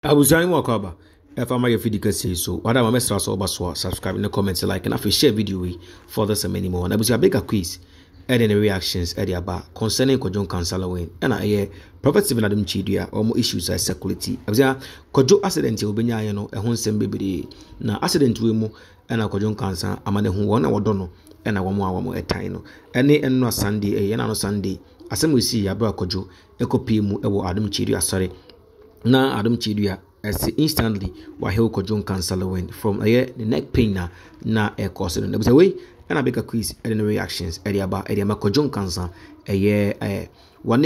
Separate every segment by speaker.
Speaker 1: I was trying to walk if I'm your video say so. What I'm messing up subscribe in the comments, like, and if you share video for this and many more. And I was a bigger quiz. Any reactions about concerning Kojo Kansalawin and I Prophet Stephen Adam Chidua or more issues like security. I was a Kojo accident will be no a home baby. Now accident we mo and a Kojo Kansa amane who 1 hour dono and a 1 more at time. Any and no Sunday a no Sunday. As we see a bra Kojo a copy mu ewo Adam Chidua sorry. Now Adam Chidua as instantly while Kojo Kansalawin from the neck pain na a cause. There was a way. And I make a quiz and reactions about Kojo Kansa one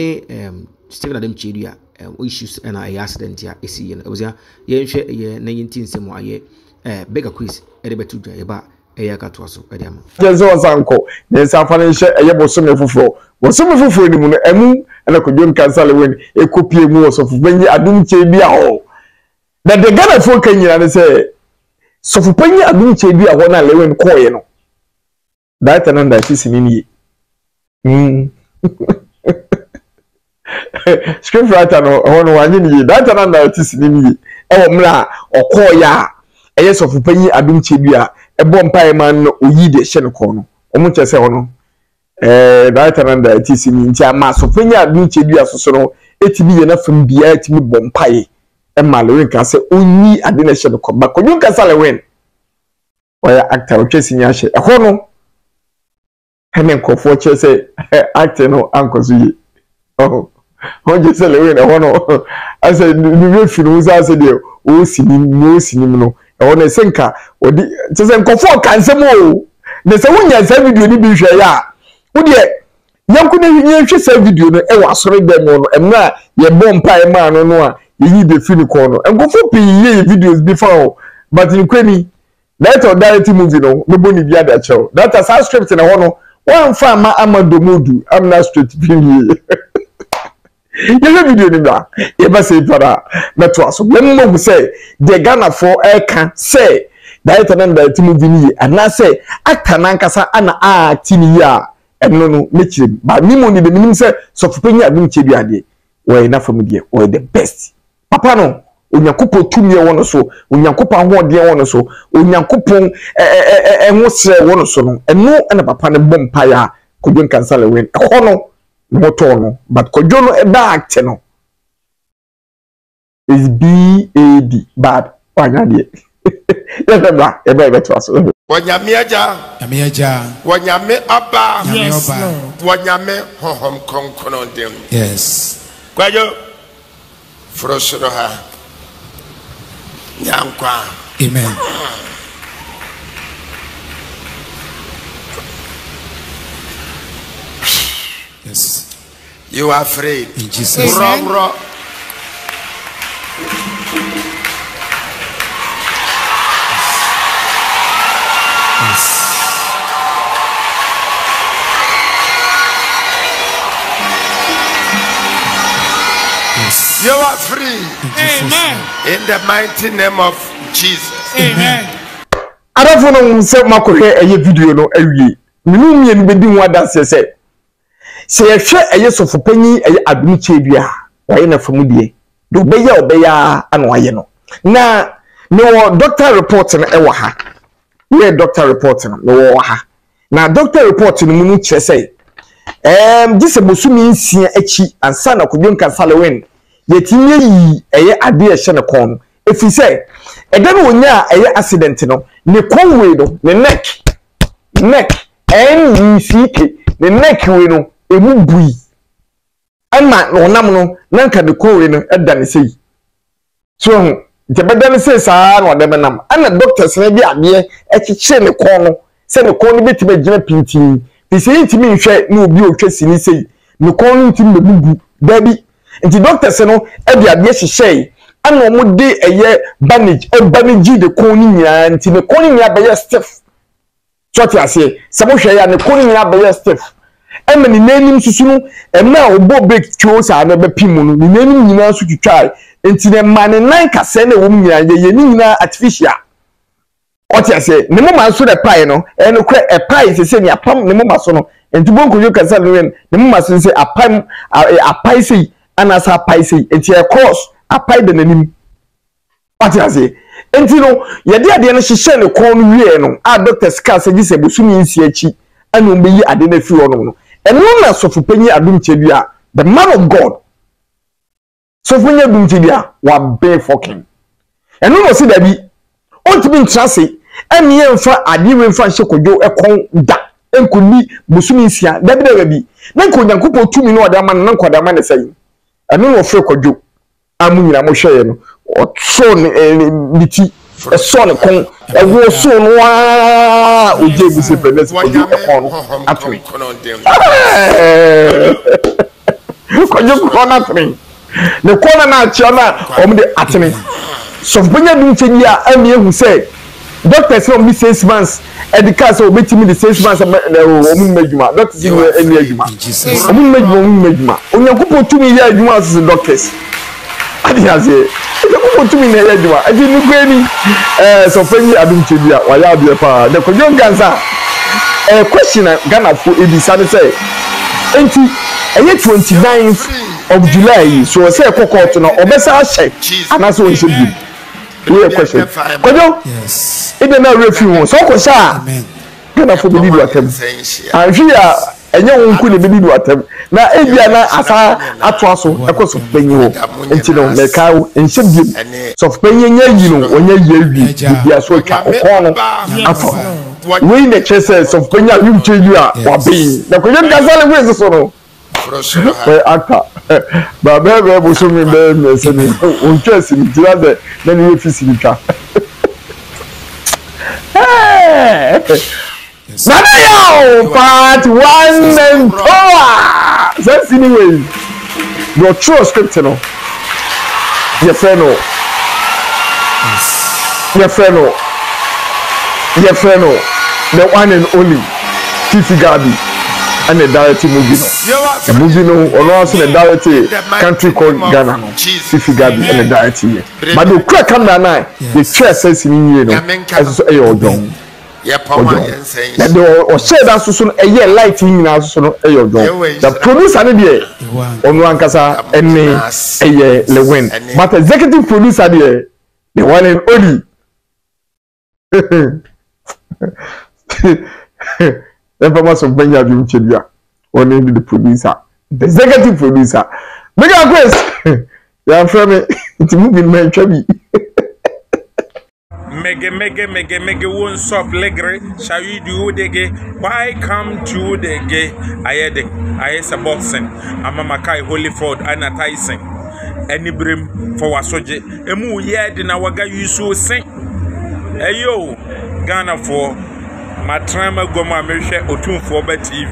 Speaker 1: Stephen Adam Chidua issues and I accident here is it was ya 19 some year bigger quiz betu about Katuaso Ediama.
Speaker 2: Yes, uncle. There's a financial Ayabosome Fufo. Was some Fufo in the Emu and a Kojo Kansa win a copy most of when you Adum Chidua. That the Ghana folk can say so for Penny Adum Chidua 111 coin. That and that is in ye. Script writer no one ye. That and that is in ye. Oh, mla or koya. A yes of penny Adum Chidua. A bomb pie man uyi de shenkono. Omucha se ono. That and that is in India. Mass of penny Adum Chidua so it be enough from beer to me bomb pie. And Mallory can say only a dinner shenko. But you can sell a win. Or actor chasing your share. A hono. Henen kofo say acting no uncle Zuyi. Oh, what you say we na hono. I said the feel say there o sinim no. E wona senka odi say kofo kan say mo. Na say wonya say video ni bi hwe ya. Wo de yanku na hwe say video no e wa sore dem no. Emra ye bompa e ma no a yi de feel ko no. Enkofo pi ye videos before but in kwani that or direct movie no me boni bia da chew. That as a script na hono. One farmer Amadomodu, I'm not straight video. You video in that. You must say para metro. So when we say the Ghana for air can say that and that movie and I say I can ankasa ana tiniya and no mechi. But me money the minimum say so for penny Adum Chidua de. Or enough for me or the best. Papa no. Onyankopon tumi e wono so onyankopon ahode e wono so onyankopon enwose wono so no eno na papa ne bompa ya Kojo Kansa win e no moto no but Kojo no e da act no is bad bad wanya de ya bla e ba beto aso
Speaker 3: wanyame aja wanyame aba wanyame honhom konkono dem
Speaker 4: yes
Speaker 3: kwajo frosoro ha Yankwa.
Speaker 4: Amen. Yes.
Speaker 3: You are afraid.
Speaker 4: In Jesus' name.
Speaker 3: Yes. You are free.
Speaker 4: Amen.
Speaker 3: In the mighty name of Jesus.
Speaker 4: Amen.
Speaker 2: I don't know say makohwe eye video no awie. Minu mienu bedi ho adanse say ye hwe eye sofopanyi eye Adum Chidua. Waye na famudie. Do obeya ana waye no. Na no doctor report na e wa ha. We doctor report na wo ha. Na doctor report no mu kire say dise bosumi nsia achi ansa na Kojo Kansa win. Yetinye yi eye ade e hye ne kon efi say ede no onya eye accident no ne kon we no ne neck NECK ne neck we no emu bui ama no nam no nanka de kon we no eda ne sei so je beda ne sei saa no de benam ana doctors ne bi ade e kyeche ne kon no se ne kon no betime gina pintin bi sei ntimi nhwe na obi otwesi ni sei ne kon no ntimi bebubu dabi nti doctors no e bi ade hyehyei ana omo de eye bandage de kon ni nyina nti ne kon ni nyina be stiff so ti ase se mo hwe ya ne kon ni nyina be stiff e me ni nanim susu no e na obo break twos sa na be pimu no ni nanim nyina so twitwai nti ne mane nan kase na wo nyina ye ni nyina artificial o ti ase ne mo ma so de pie no e no kra e pie se ni apam ne mo ma so no nti bon Kojo Kansa no ne mo ma so se apam apai sei ana sa pie sei nti e course apai de nanim What you say? Enti no ye de ade no hyehyɛ ne kon no wie no a doctors ka say gise bosumi nsi achi ana ombeyi ade na fi ono no eno na sofopanyi adum chedua the man of God sofopanyi adum chedua wa be fucking eno no se da bi ontimi ntrase eni emfa ade we mfa hye kodwo ekon da enkoni bosumi nsia da bi na nkonyankopɔ tumi no ɔda ma na nkoda ma ne sɛyi eno no ofre kodwo amu nyina mo hweye no so niti so ne kon ewo so no wa oje bi se president kodwo ekon atwe kodwo kon atwe ne kona na achia na omde atene so benya dum cheni a ami ehu say doctors from be 6 months edika so obetimi the 6 months omun medjuma doctors ni eni adjuma omun medjuma onyankopɔ tumi ya adjuma as doctors adi aze onyankopɔ tumi na ya adjuma adi ni kwani so fanyi adum chebia wa ya bia pa the kodwo ganza question Ghana for ebisa ne say enti eye 29th of July so say court no obesa hye anaso on shebi we question kodwo
Speaker 4: Yes.
Speaker 2: ebe na refill so ko sha Ghana for be do atem anhwe ya enye wonku ne be do atem na ebia na asa atoaso ekoso panyi ho enti no me ka enhye bi so panyi nya yi no onya yi awi bia so twa okon no ato we ne chese so panyi a wi cheju a wa be na ko yen gasale we so no aka ba be bo so mi be me se ni on chese ni tira de na ni office ni twa Nana yo part 1 and 2 that's anyway your true script no your friend the one and only Fifi Gabi and the directing movie no ono also the directing country called Ghana Fifi Gabi and the directing but the crack come na the stress sense ni ye no as so e odon na the o share that so no e light ni na so no e odon the producer ne de ono ankasa ene e Lewin but executive producer de the one and only the famous of Benjamin Chedua only the producer the executive producer mega quest ya from me it movie man chabi
Speaker 5: mege won't stop legre shall you do dege why come to dege ayede boxing amama kai Holyfield ana Tyson any brim for wasoje emu ye de na waga yusu sen eyo Ghana for matrama goma mehwe otumfo ba TV